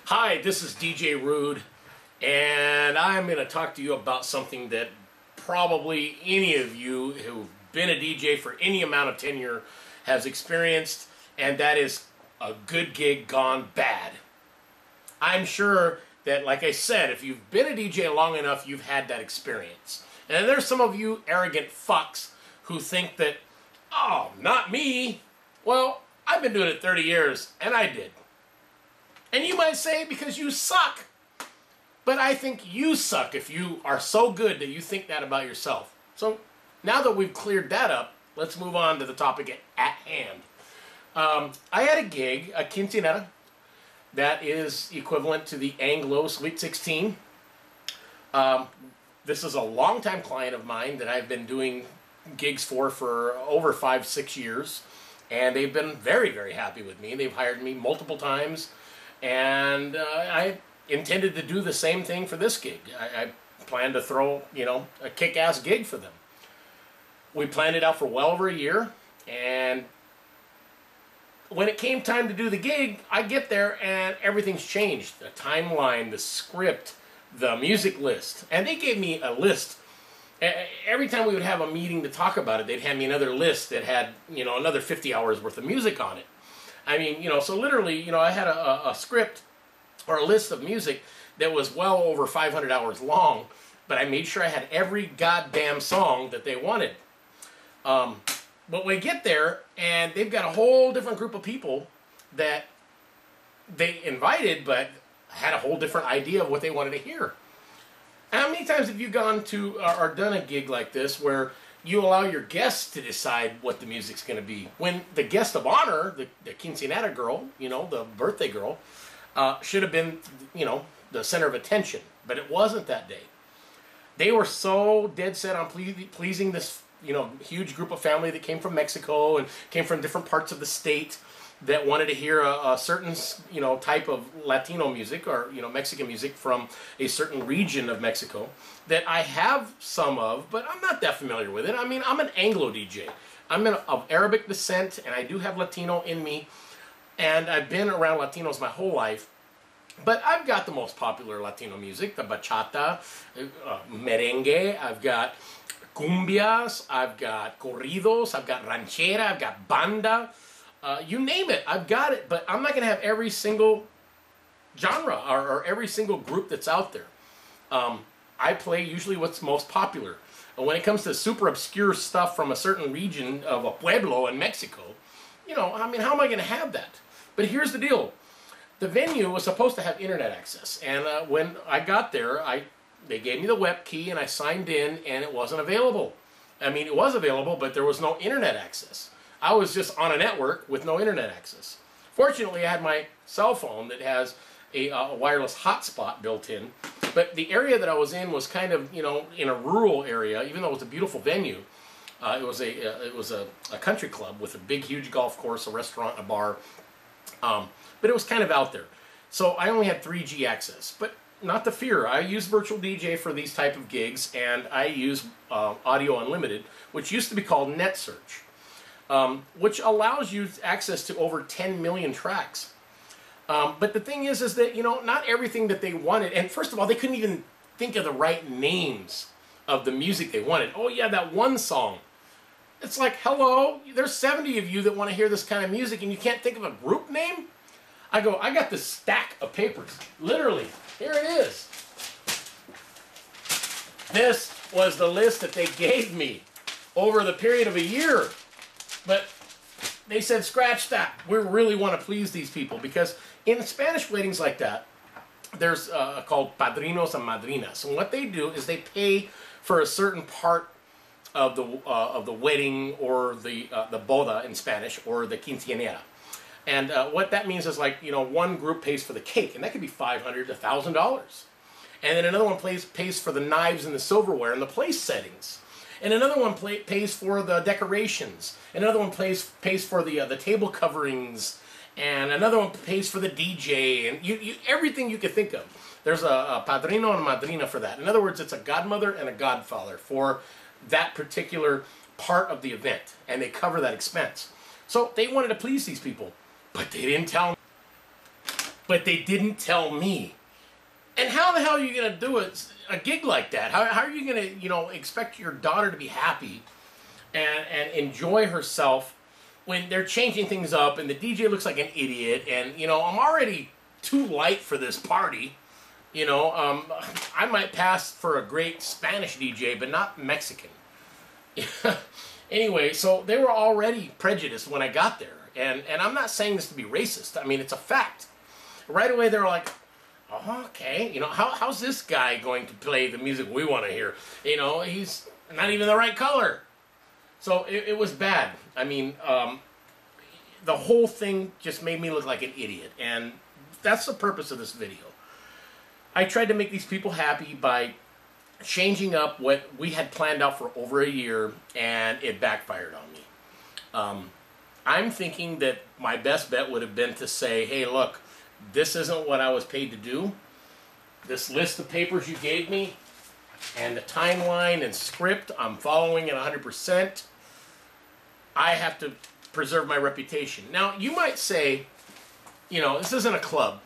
Hi, this is DJ Rude, and I'm going to talk to you about something that probably any of you who've been a DJ for any amount of tenure has experienced, and that is a good gig gone bad. I'm sure that, like I said, if you've been a DJ long enough, you've had that experience. And there's some of you arrogant fucks who think that, oh, not me. Well, I've been doing it 30 years, and I did. And you might say, because you suck. But I think you suck if you are so good that you think that about yourself. So now that we've cleared that up, let's move on to the topic at hand. I had a gig, a quinceañera, that is equivalent to the Anglo Sweet 16. This is a longtime client of mine that I've been doing gigs for over 5-6 years. And they've been very, very happy with me. They've hired me multiple times. And I intended to do the same thing for this gig. I planned to throw, a kick-ass gig for them. We planned it out for well over a year, and when it came time to do the gig, I get there and everything's changed. The timeline, the script, the music list. And they gave me a list. Every time we would have a meeting to talk about it, they'd hand me another list that had, another 50 hours worth of music on it. I mean, so literally, I had a script or a list of music that was well over 500 hours long, but I made sure I had every goddamn song that they wanted. But we get there, and they've got a whole different group of people that they invited, but had a whole different idea of what they wanted to hear. How many times have you gone to or done a gig like this where you allow your guests to decide what the music's going to be, when the guest of honor, the quinceañera girl, the birthday girl, should have been, the center of attention. But it wasn't that day. They were so dead set on pleasing this, huge group of family that came from Mexico and came from different parts of the state that wanted to hear a certain, type of Latino music or, Mexican music from a certain region of Mexico that I have some of, but I'm not that familiar with it. I mean, I'm an Anglo DJ. I'm of Arabic descent, and I do have Latino in me, and I've been around Latinos my whole life, but I've got the most popular Latino music, the bachata, merengue, I've got cumbias, I've got corridos, I've got ranchera, I've got banda, you name it, I've got it, but I'm not going to have every single genre or every single group that's out there. I play usually what's most popular. And when it comes to super obscure stuff from a certain region of a pueblo in Mexico, how am I going to have that? But here's the deal. The venue was supposed to have internet access. And when I got there, they gave me the web key and I signed in and it wasn't available. I mean, it was available, but there was no internet access. I was just on a network with no internet access. Fortunately, I had my cell phone that has a wireless hotspot built in. But the area that I was in was kind of, in a rural area, even though it was a beautiful venue. It was a country club with a big, huge golf course, a restaurant, a bar. But it was kind of out there. So I only had 3G access. But not to fear. I use Virtual DJ for these type of gigs, and I use Audio Unlimited, which used to be called NetSearch, which allows you access to over 10 million tracks. But the thing is that, not everything that they wanted, and first of all, they couldn't even think of the right names of the music they wanted. Oh yeah, that one song. It's like, hello, there's 70 of you that want to hear this kind of music and you can't think of a group name? I go, I got this stack of papers. Literally, here it is. This was the list that they gave me over the period of a year. But they said, scratch that. We really want to please these people because in Spanish weddings like that, there's called padrinos and madrinas. And what they do is they pay for a certain part of the wedding or the boda in Spanish or the quinceañera. And what that means is like, one group pays for the cake, and that could be $500 to $1,000. And then another one pays for the knives and the silverware and the place settings. And another one pays for the decorations. And another one pays for the table coverings. And another one pays for the DJ. And everything you could think of. There's a padrino and a madrina for that. In other words, it's a godmother and a godfather for that particular part of the event. And they cover that expense. So they wanted to please these people. But they didn't tell me. but they didn't tell me. And how the hell are you going to do a gig like that? How are you going to, you know, expect your daughter to be happy and enjoy herself when they're changing things up and the DJ looks like an idiot, and, you know, I'm already too light for this party. You know, I might pass for a great Spanish DJ, but not Mexican. Anyway, so they were already prejudiced when I got there. And I'm not saying this to be racist. I mean, it's a fact. Right away, they were like, oh, okay, you know, how's this guy going to play the music we want to hear? You know, he's not even the right color. So it was bad. I mean, the whole thing just made me look like an idiot. And that's the purpose of this video. I tried to make these people happy by changing up what we had planned out for over a year, and it backfired on me. I'm thinking that my best bet would have been to say, hey, look, this isn't what I was paid to do. This list of papers you gave me and the timeline and script, I'm following it 100%. I have to preserve my reputation. Now, you might say, you know, this isn't a club.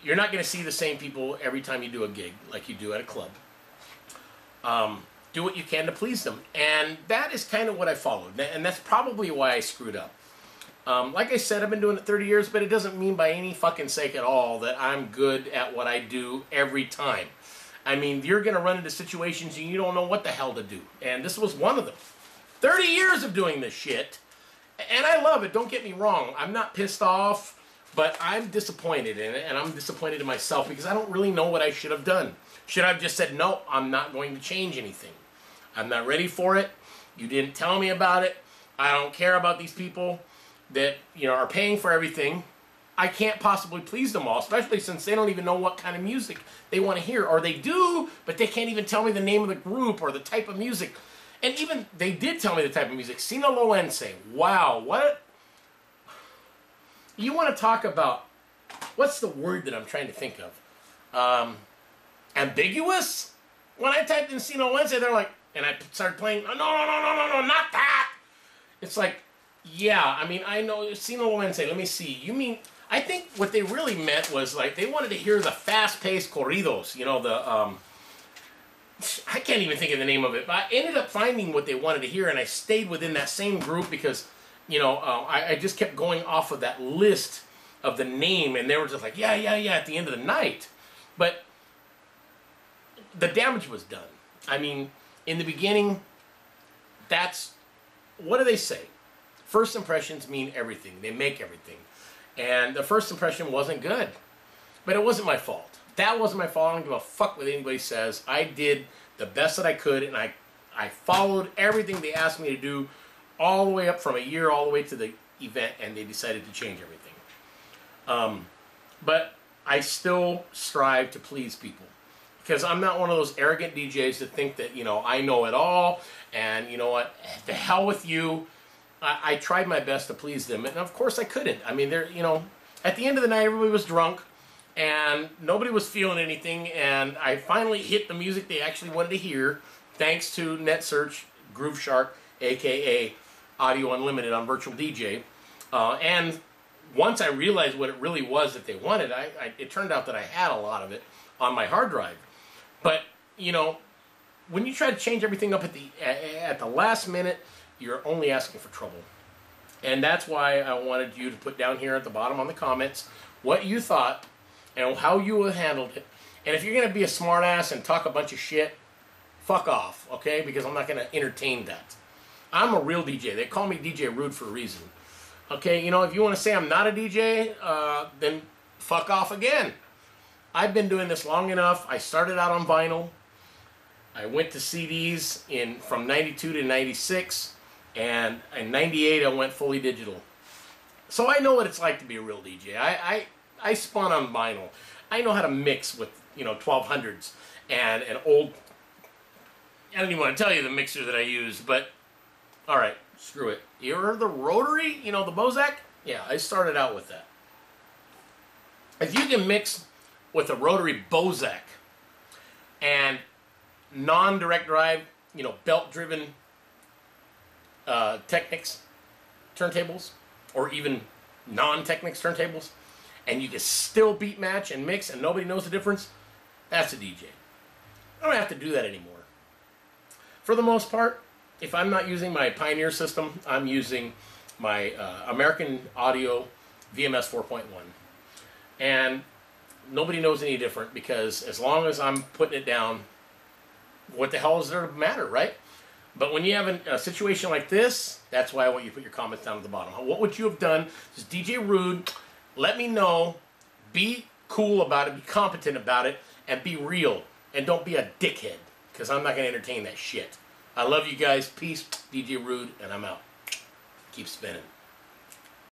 You're not going to see the same people every time you do a gig like you do at a club. Do what you can to please them. And that is kind of what I followed. And that's probably why I screwed up. Like I said, I've been doing it 30 years, but it doesn't mean by any fucking sake at all that I'm good at what I do every time. I mean, you're going to run into situations and you don't know what the hell to do. And this was one of them. 30 years of doing this shit. And I love it, don't get me wrong. I'm not pissed off. But I'm disappointed in it, and I'm disappointed in myself because I don't really know what I should have done. Should I have just said, no, I'm not going to change anything. I'm not ready for it. You didn't tell me about it. I don't care about these people that, you know, are paying for everything. I can't possibly please them all, especially since they don't even know what kind of music they want to hear. Or they do, but they can't even tell me the name of the group or the type of music. And even, they did tell me the type of music. Sinaloense. Wow, what? You want to talk about, what's the word that I'm trying to think of? Ambiguous? When I typed in Sinaloense, they're like, and I started playing, no, not that. It's like, yeah, I mean, I know, Sinaloense, let me see. You mean, I think what they really meant was like, they wanted to hear the fast-paced corridos, you know, I can't even think of the name of it, but I ended up finding what they wanted to hear, and I stayed within that same group because, you know, I just kept going off of that list of the name, and they were just like, yeah, at the end of the night. But the damage was done. I mean, in the beginning, that's, what do they say? First impressions mean everything. They make everything. And the first impression wasn't good. But it wasn't my fault. That wasn't my fault. I don't give a fuck what anybody says. I did the best that I could, and I followed everything they asked me to do, all the way up from a year all the way to the event, and they decided to change everything. But I still strive to please people because I'm not one of those arrogant DJs that think that, you know, I know it all, and you know what, the hell with you. I tried my best to please them, and of course I couldn't. I mean, you know, at the end of the night, everybody was drunk, and nobody was feeling anything, and I finally hit the music they actually wanted to hear, thanks to NetSearch, Groove Shark, aka Audio Unlimited on Virtual DJ. And once I realized what it really was that they wanted, it turned out that I had a lot of it on my hard drive. But, you know, when you try to change everything up at the last minute, you're only asking for trouble. And that's why I wanted you to put down here at the bottom on the comments what you thought and how you would have handled it. And if you're going to be a smartass and talk a bunch of shit, fuck off, okay? Because I'm not going to entertain that. I'm a real DJ. They call me DJ Rude for a reason. Okay, you know, if you want to say I'm not a DJ, then fuck off again. I've been doing this long enough. I started out on vinyl. I went to CDs from 92 to 96. And in 98, I went fully digital. So I know what it's like to be a real DJ. I spun on vinyl. I know how to mix with, you know, 1200s and an old... I don't even want to tell you the mixer that I use, but... Alright, screw it. You ever heard the rotary? You know, the Bozak? Yeah, I started out with that. If you can mix with a rotary Bozak and non-direct drive, you know, belt-driven Technics turntables, or even non-Technics turntables, and you can still beat match and mix and nobody knows the difference, that's a DJ. I don't have to do that anymore. For the most part, if I'm not using my Pioneer system, I'm using my American Audio VMS 4.1. And nobody knows any different because as long as I'm putting it down, what the hell is there to matter, right? But when you have a situation like this, that's why I want you to put your comments down at the bottom. What would you have done? Just DJ Rude, let me know. Be cool about it, be competent about it, and be real. And don't be a dickhead, because I'm not going to entertain that shit. I love you guys. Peace. DJ Rude, and I'm out. Keep spinning.